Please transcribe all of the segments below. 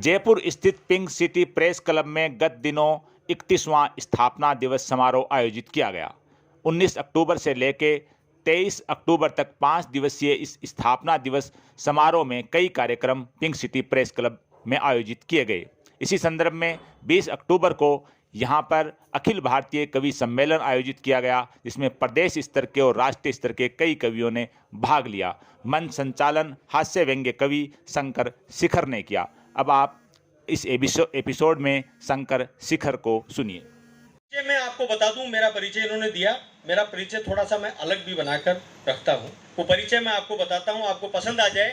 जयपुर स्थित pink city press club में गत दिनों 31वां स्थापना दिवस समारोह आयोजित किया गया। 19 अक्टूबर से लेकर 23 अक्टूबर तक 5 दिवसीय इस स्थापना दिवस समारोह में कई कार्यक्रम पिंक सिटी प्रेस क्लब में आयोजित किए गए। इसी संदर्भ में 20 अक्टूबर को यहां पर अखिल भारतीय कवि सम्मेलन आयोजित किया गया, जिसमें प्रदेश स्तर के और राष्ट्रीय स्तर के कई कवियों ने भाग लिया। मंच संचालन हास्य व्यंग्य कवि शंकर शिखर ने किया। अब आप इस एपिसोड में शंकर शिखर को सुनिए। मैं आपको बता दूं, मेरा परिचय इन्होंने दिया। मेरा परिचय थोड़ा सा मैं अलग भी बनाकर रखता हूं। वो परिचय मैं आपको बताता हूं, आपको पसंद आ जाए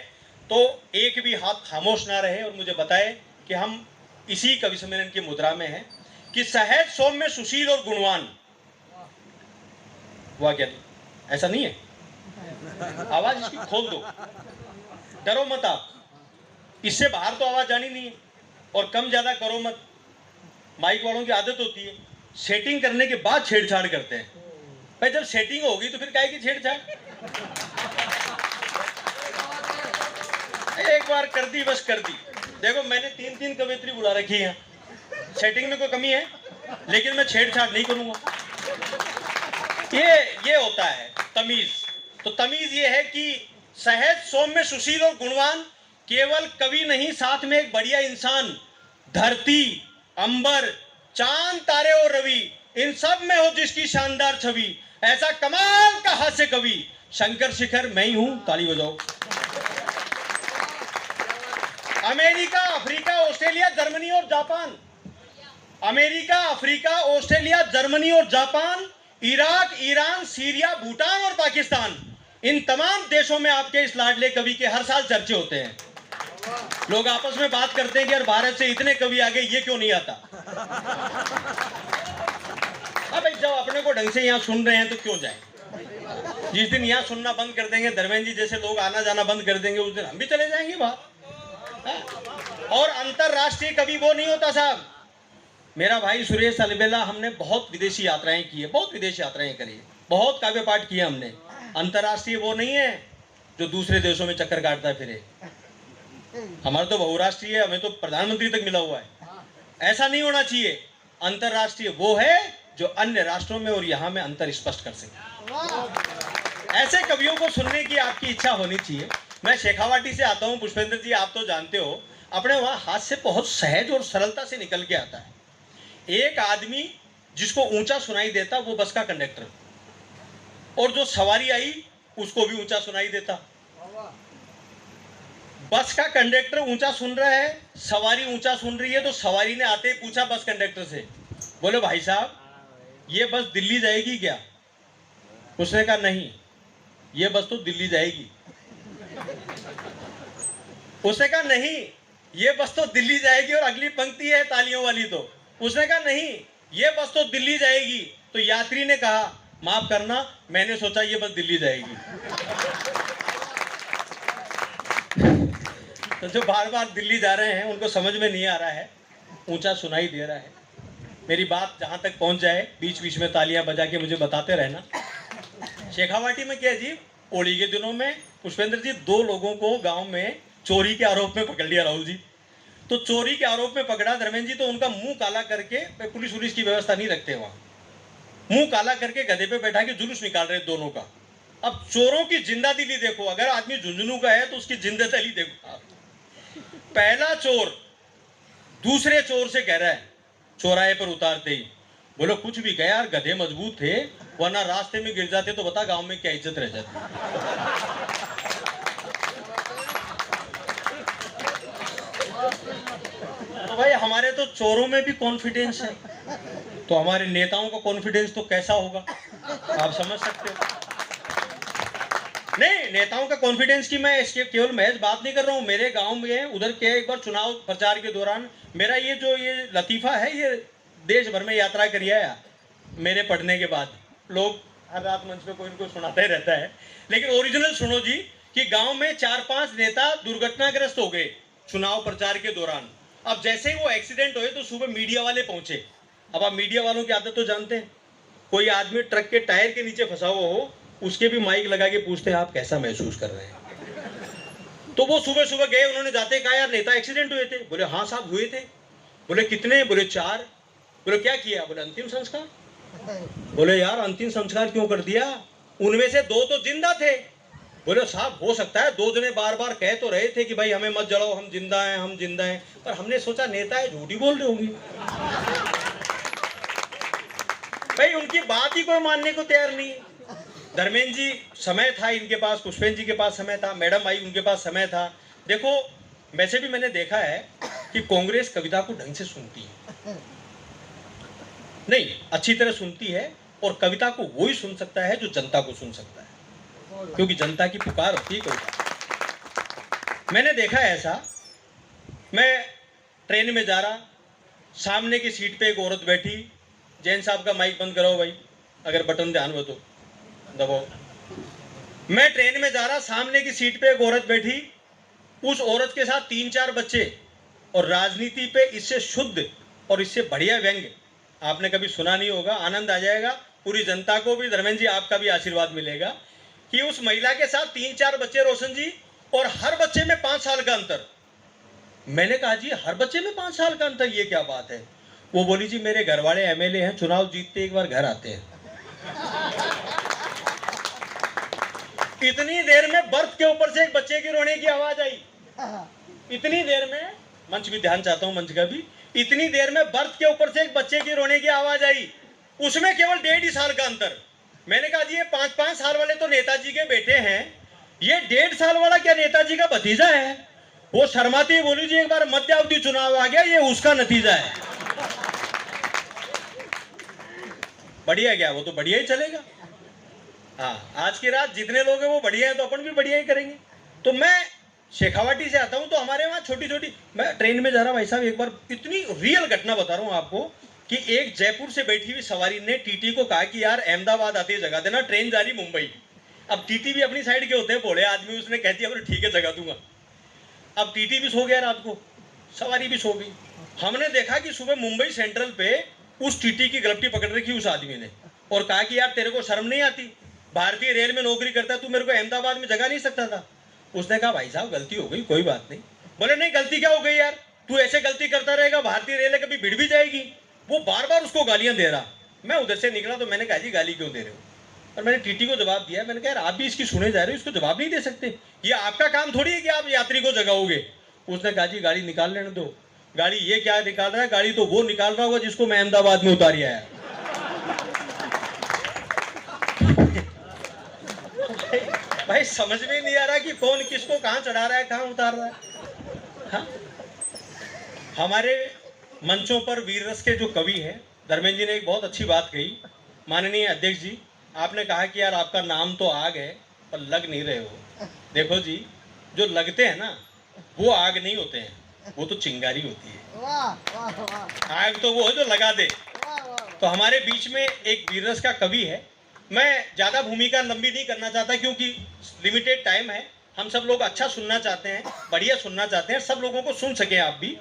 तो एक भी हाथ खामोश ना रहे और मुझे बताए कि हम इसी कवि सम्मेलन की मुद्रा में हैं कि सहज सौम्य सुशील और गुणवान। वाह क्या नहीं, ऐसा नहीं है? आवाज इसकी खोल दो, डरो मत आप। इससे बाहर तो आवाज जानी नहीं है और कम ज्यादा करो मत। माइक वालों की आदत होती है सेटिंग करने के बाद छेड़छाड़ करते हैं। भाई जब सेटिंग होगी तो फिर काहे की छेड़छाड़? एक बार कर दी बस कर दी। देखो मैंने 3 कवियत्री बुला रखी है, सेटिंग में कोई कमी है, लेकिन मैं छेड़छाड़ नहीं करूंगा। ये होता है तमीज। तो तमीज ये है कि सहज सौम्य सुशील और गुणवान, केवल कवि नहीं साथ में एक बढ़िया इंसान, धरती अंबर चांद तारे और रवि इन सब में हो जिसकी शानदार छवि, ऐसा कमाल का हास्य कवि शंकर शिखर मैं ही हूं। ताली बजाओ। अमेरिका, अफ्रीका, ऑस्ट्रेलिया, जर्मनी और Japan, America, Africa, Australia, Germany और Japan, Iraq, Iran, Syria, Bhutan और पाकिस्तान, इन तमाम देशों में आपके इस लाडले कवि के हर साल चर्चे होते हैं। लोग आपस में बात करते हैं कि यार भारत से इतने कवि आ गए, ये क्यों नहीं आता? अब जब अपने को ढंग से यहाँ सुन रहे हैं तो क्यों जाए? जिस दिन यहाँ सुनना बंद कर देंगे, धर्मेंद्र जी जैसे लोग आना जाना बंद कर देंगे, उस दिन हम भी चले जाएंगे बाहर। और अंतरराष्ट्रीय कवि वो नहीं होता साहब। मेरा भाई सुरेश अलबेला, हमने बहुत विदेशी यात्राएं की है, बहुत विदेशी यात्राएं करी है, बहुत काव्य पाठ किए हमने। अंतरराष्ट्रीय वो नहीं है जो दूसरे देशों में चक्कर काटता फिरे। हमारा तो बहुराष्ट्रीय है, हमें तो प्रधानमंत्री तक मिला हुआ है। ऐसा नहीं होना चाहिए। अंतरराष्ट्रीय वो है जो अन्य राष्ट्रों में और यहाँ में अंतर स्पष्ट कर सके। ऐसे कवियों को सुनने की आपकी इच्छा होनी चाहिए। मैं शेखावाटी से आता हूँ, पुष्पेंद्र जी आप तो जानते हो, अपने वहाँ हाथ से बहुत सहज और सरलता से निकल के आता है। एक आदमी जिसको ऊंचा सुनाई देता वो बस का कंडक्टर, और जो सवारी आई उसको भी ऊंचा सुनाई देता। बस का कंडक्टर ऊंचा सुन रहा है, सवारी ऊंचा सुन रही है, तो सवारी ने आते ही पूछा बस कंडक्टर से, बोले भाई साहब ये बस दिल्ली जाएगी क्या? उसने कहा नहीं, ये बस तो दिल्ली जाएगी। उसने कहा नहीं, ये बस तो दिल्ली जाएगी, और अगली पंक्ति है तालियों वाली। तो उसने कहा नहीं, ये बस तो दिल्ली जाएगी। तो यात्री ने कहा माफ करना, मैंने सोचा ये बस दिल्ली जाएगी। तो जो बार बार दिल्ली जा रहे हैं उनको समझ में नहीं आ रहा है, ऊंचा सुनाई दे रहा है। मेरी बात जहां तक पहुंच जाए बीच बीच में तालियां बजा के मुझे बताते रहना। शेखावाटी में क्या जी, होली के दिनों में पुष्पेंद्र जी 2 लोगों को गांव में चोरी के आरोप में पकड़ लिया राहुल जी। तो चोरी के आरोप में पकड़ा धर्मेंद्र जी, तो उनका मुंह काला करके, पुलिस की व्यवस्था नहीं रखते वहां, मुंह काला करके गधे पे बैठा के जुलूस निकाल रहे दोनों का। अब चोरों की जिंदा दिली देखो, अगर आदमी झुंझुनू का है तो उसकी जिंदा दिली देखो आप। पहला चोर दूसरे चोर से कह रहा है चौराहे पर उतारते ही, बोलो कुछ भी कह यार, गधे मजबूत थे, वरना रास्ते में गिर जाते तो बता गांव में क्या इज्जत रह जाती। तो भाई हमारे तो चोरों में भी कॉन्फिडेंस है, तो हमारे नेताओं का कॉन्फिडेंस तो कैसा होगा आप समझ सकते हो। नहीं, नेताओं का कॉन्फिडेंस की मैं इसके केवल महज बात नहीं कर रहा हूँ। मेरे गांव में उधर के एक बार चुनाव प्रचार के दौरान मेरा ये जो ये लतीफा है, ये देश भर में यात्रा करी है मेरे पढ़ने के बाद। लोग हर रात मंच पे कोई इनको सुनाता ही रहता है, लेकिन ओरिजिनल सुनो जी कि गांव में 4-5 नेता दुर्घटनाग्रस्त हो गए चुनाव प्रचार के दौरान। अब जैसे ही वो एक्सीडेंट हुए तो सुबह मीडिया वाले पहुंचे। अब आप मीडिया वालों की आदत तो जानते हैं, कोई आदमी ट्रक के टायर के नीचे फंसा हुआ हो, उसके भी माइक लगा के पूछते हैं आप कैसा महसूस कर रहे हैं। तो वो सुबह सुबह गए, उन्होंने जाते कहा यार नेता एक्सीडेंट हुए थे। बोले हाँ साहब हुए थे। बोले कितने? बोले 4। बोले क्या किया? बोले अंतिम संस्कार। बोले यार अंतिम संस्कार क्यों कर दिया? उनमें से 2 तो जिंदा थे। बोले साहब हो सकता है 2 जने बार बार कह तो रहे थे कि भाई हमें मत जलाओ, हम जिंदा हैं, हम जिंदा हैं, पर हमने सोचा नेता है झूठी बोल रहे होंगे। भाई उनकी बात ही कोई मानने को तैयार नहीं है। धर्मेंद्र जी समय था इनके पास, पुष्पेंद्र जी के पास समय था, मैडम आई उनके पास समय था। देखो वैसे भी मैंने देखा है कि कांग्रेस कविता को ढंग से सुनती है, नहीं अच्छी तरह सुनती है, और कविता को वो ही सुन सकता है जो जनता को सुन सकता है, क्योंकि जनता की पुकार होती है कविता। मैंने देखा है ऐसा, मैं ट्रेन में जा रहा, सामने की सीट पे एक औरत बैठी। जैन साहब का माइक बंद कराओ भाई, अगर बटन ध्यान हो तो दबाओ। मैं ट्रेन में जा रहा, सामने की सीट पे एक औरत बैठी, उस औरत के साथ 3-4 बच्चे, और राजनीति पे इससे शुद्ध और इससे बढ़िया व्यंग्य आपने कभी सुना नहीं होगा। आनंद आ जाएगा, पूरी जनता को भी, धर्मेंद्र जी आपका भी आशीर्वाद मिलेगा कि उस महिला के साथ 3-4 बच्चे रोशन जी, और हर बच्चे में 5 साल का अंतर। मैंने कहा जी हर बच्चे में 5 साल का अंतर, ये क्या बात है? वो बोली जी मेरे घर वाले एमएलए हैं, चुनाव जीतते एक बार घर आते हैं। इतनी देर में बर्थ के ऊपर से एक बच्चे की रोने की आवाज आई। इतनी देर में, मंच भी ध्यान चाहता हूं मंच का भी, इतनी देर में बर्थ के ऊपर से एक बच्चे की रोने की आवाज आई, उसमें केवल 1.5 साल का अंतर। मैंने कहा जी ये 5-5 साल वाले तो नेताजी के बेटे हैं, ये 1.5 साल वाला क्या नेताजी का भतीजा है? वो शर्माती बोली जी एक बार मध्यावधि चुनाव आ गया, ये उसका नतीजा है। बढ़िया क्या? वो तो बढ़िया ही चलेगा। हाँ आज की रात जितने लोग हैं वो बढ़िया है, तो अपन भी बढ़िया ही करेंगे। तो मैं शेखावाटी से आता हूँ, तो हमारे वहाँ छोटी छोटी, मैं ट्रेन में जा रहा भाई साहब, एक बार इतनी रियल घटना बता रहा हूँ आपको कि एक जयपुर से बैठी हुई सवारी ने टीटी को कहा कि यार अहमदाबाद आते जगह देना, ट्रेन जा रही मुंबई। अब टीटी भी अपनी साइड के होते हैं भोले आदमी, उसने कह दिया बोले ठीक है जगह दूंगा। अब टीटी भी सो गया रात को, सवारी भी सो गई। हमने देखा कि सुबह मुंबई सेंट्रल पे उस टीटी की गलपटी पकड़ रखी उस आदमी ने, और कहा कि यार तेरे को शर्म नहीं आती, भारतीय रेल में नौकरी करता है, तू मेरे को अहमदाबाद में जगह नहीं सकता था। उसने कहा भाई साहब गलती हो गई, कोई बात नहीं। बोले नहीं गलती क्या हो गई यार, तू ऐसे गलती करता रहेगा भारतीय रेल कभी भिड़ भी जाएगी। वो बार बार उसको गालियां दे रहा। मैं उधर से निकला तो मैंने कहा जी गाली क्यों दे रहे हो? और मैंने टीटी को जवाब दिया, मैंने कहा यार आप भी इसकी सुने जा रहे हो, इसको जवाब नहीं दे सकते, ये आपका काम थोड़ी है कि आप यात्री को जगाओगे। उसने कहा जी गाड़ी निकाल लेने दो। गाड़ी ये क्या निकाल रहा है, गाड़ी तो वो निकाल रहा होगा जिसको मैं अहमदाबाद में उतारिया है। भाई समझ में नहीं आ रहा कि कौन किसको कहां चढ़ा रहा है, कहां उतार रहा है। हाँ? हमारे मंचों पर वीर रस के जो कवि हैं, धर्मेंद्र जी ने एक बहुत अच्छी बात कही। माननीय अध्यक्ष जी, आपने कहा कि यार आपका नाम तो आग है पर लग नहीं रहे हो। देखो जी, जो लगते हैं ना वो आग नहीं होते हैं, वो तो चिंगारी होती है। आग तो वो है जो लगा दे। तो हमारे बीच में एक वीर रस का कवि है। मैं ज़्यादा भूमिका लंबी नहीं करना चाहता क्योंकि लिमिटेड टाइम है, हम सब लोग अच्छा सुनना चाहते हैं, बढ़िया सुनना चाहते हैं, सब लोगों को सुन सकें आप भी।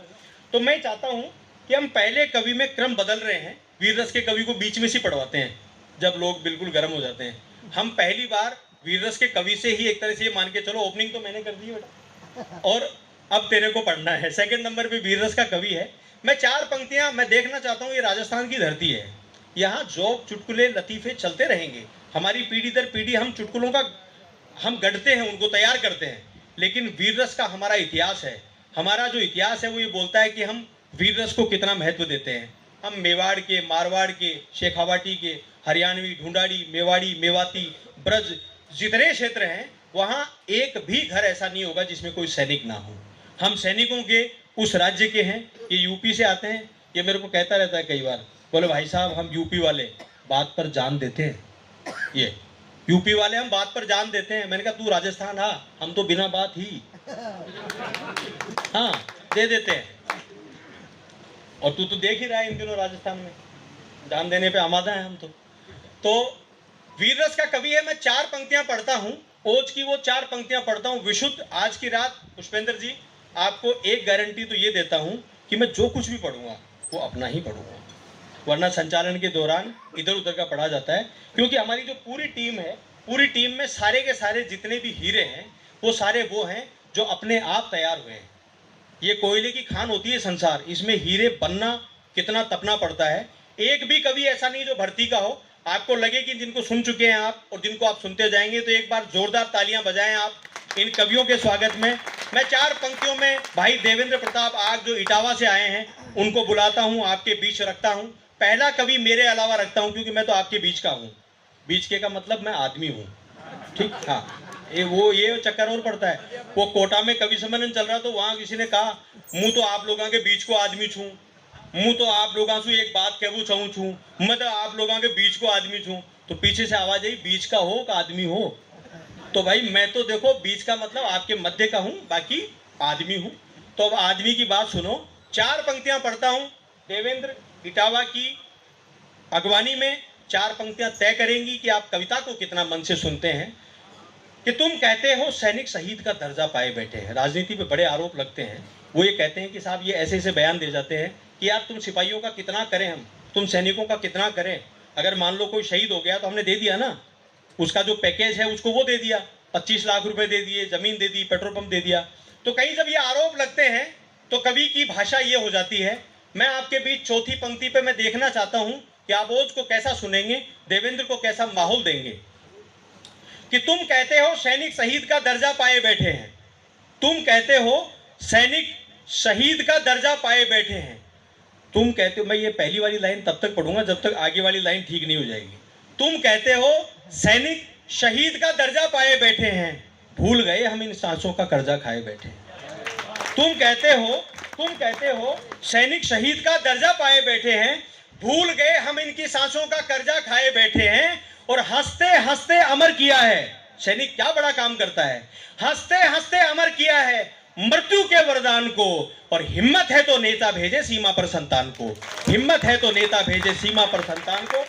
तो मैं चाहता हूँ कि हम पहले कवि में क्रम बदल रहे हैं, वीर रस के कवि को बीच में से पढ़वाते हैं जब लोग बिल्कुल गर्म हो जाते हैं। हम पहली बार वीर रस के कवि से ही एक तरह से ये मान के चलो, ओपनिंग तो मैंने कर दी बेटा, और अब तेरे को पढ़ना है। सेकंड नंबर पे वीर रस का कवि है। मैं 4 पंक्तियां मैं देखना चाहता हूँ। ये राजस्थान की धरती है, यहाँ जोक चुटकुले लतीफ़े चलते रहेंगे। हमारी पीढ़ी दर पीढ़ी हम चुटकुलों का हम गढ़ते हैं, उनको तैयार करते हैं, लेकिन वीर रस का हमारा इतिहास है। हमारा जो इतिहास है वो ये बोलता है कि हम वीर रस को कितना महत्व देते हैं। हम मेवाड़ के, मारवाड़ के, शेखावाटी के, हरियाणवी, ढूंढाड़ी, मेवाड़ी, मेवाती, ब्रज, जितने क्षेत्र हैं वहाँ एक भी घर ऐसा नहीं होगा जिसमें कोई सैनिक ना हो। हम सैनिकों के उस राज्य के हैं। ये यूपी से आते हैं, ये मेरे को कहता रहता है कई बार, बोले भाई साहब हम यूपी वाले बात पर जान देते हैं। ये यूपी वाले हम बात पर जान देते हैं। मैंने कहा तू राजस्थान आ, हम तो बिना बात ही हाँ दे देते हैं। और तू तो देख ही रहा है इन दिनों राजस्थान में जान देने पे आमादा है हम तो वीर रस का कवि है। मैं 4 पंक्तियां पढ़ता हूं, ओज की वो 4 पंक्तियां पढ़ता हूं विशुद्ध। आज की रात पुष्पेंद्र जी आपको एक गारंटी तो ये देता हूं कि मैं जो कुछ भी पढ़ूंगा वो अपना ही पढ़ूंगा, वरना संचालन के दौरान इधर उधर का पढ़ा जाता है। क्योंकि हमारी जो पूरी टीम है, पूरी टीम में सारे के सारे जितने भी हीरे हैं वो सारे वो हैं जो अपने आप तैयार हुए हैं। ये कोयले की खान होती है संसार, इसमें हीरे बनना कितना तपना पड़ता है। एक भी कवि ऐसा नहीं जो भर्ती का हो। आपको लगे कि जिनको सुन चुके हैं आप और जिनको आप सुनते जाएंगे, तो एक बार जोरदार तालियां बजाएं आप इन कवियों के स्वागत में। मैं 4 पंक्तियों में भाई देवेंद्र प्रताप आग जो इटावा से आए हैं उनको बुलाता हूं, आपके बीच रखता हूं। पहला कवि मेरे अलावा रखता हूं, क्योंकि मैं तो आपके बीच का हूं। बीच के का मतलब मैं आदमी हूं, ठीक। हाँ, ये चक्कर और पड़ता है। वो कोटा में कवि सम्मेलन चल रहा, तो वहां किसी ने कहा मुंह तो आप लोगों के बीच को आदमी छू, मुंह तो आप लोगों से एक बात कहूँ चाहूँ छू, मैं तो आप लोगों के बीच को आदमी छू। तो पीछे से आवाज आई, बीच का हो का आदमी हो। तो भाई मैं तो देखो बीच का मतलब आपके मध्य का हूं, बाकी आदमी हूं। तो अब आदमी की बात सुनो। 4 पंक्तियां पढ़ता हूं, देवेंद्र इटावा की अगवानी में 4 पंक्तियां तय करेंगी कि आप कविता को कितना मन से सुनते हैं। कि तुम कहते हो सैनिक शहीद का दर्जा पाए बैठे हैं। राजनीति पे बड़े आरोप लगते हैं। वो ये कहते हैं कि साहब ये ऐसे ऐसे बयान दे जाते हैं कि यार तुम सिपाहियों का कितना करें, हम तुम सैनिकों का कितना करें। अगर मान लो कोई शहीद हो गया तो हमने दे दिया ना, उसका जो पैकेज है उसको वो दे दिया, 25 लाख रुपए दे दिए, जमीन दे दी, पेट्रोल पंप दे दिया। तो कहीं जब ये आरोप लगते हैं तो कवि की भाषा ये हो जाती है। मैं आपके बीच चौथी पंक्ति पे मैं देखना चाहता हूं कि आप ओज को कैसा सुनेंगे, देवेंद्र को कैसा माहौल देंगे। कि तुम कहते हो सैनिक शहीद का दर्जा पाए बैठे हैं, तुम कहते हो सैनिक शहीद का दर्जा पाए बैठे हैं। तुम कहते हो, मैं ये पहली वाली लाइन तब तक पढ़ूंगा जब तक आगे वाली लाइन ठीक नहीं हो जाएगी। तुम कहते हो सैनिक शहीद का दर्जा पाए बैठे हैं, भूल गए हम इन सांसों का कर्जा खाए बैठे हैं। तुम कहते हो सैनिक शहीद का दर्जा पाए बैठे हैं, भूल गए हम इनकी सांसों का कर्जा खाए बैठे हैं। और हंसते हंसते अमर किया है। सैनिक क्या बड़ा काम करता है, हंसते हंसते अमर किया है मृत्यु के वरदान को। और हिम्मत है तो नेता भेजे सीमा पर संतान को, हिम्मत है तो नेता भेजे सीमा पर संतान को।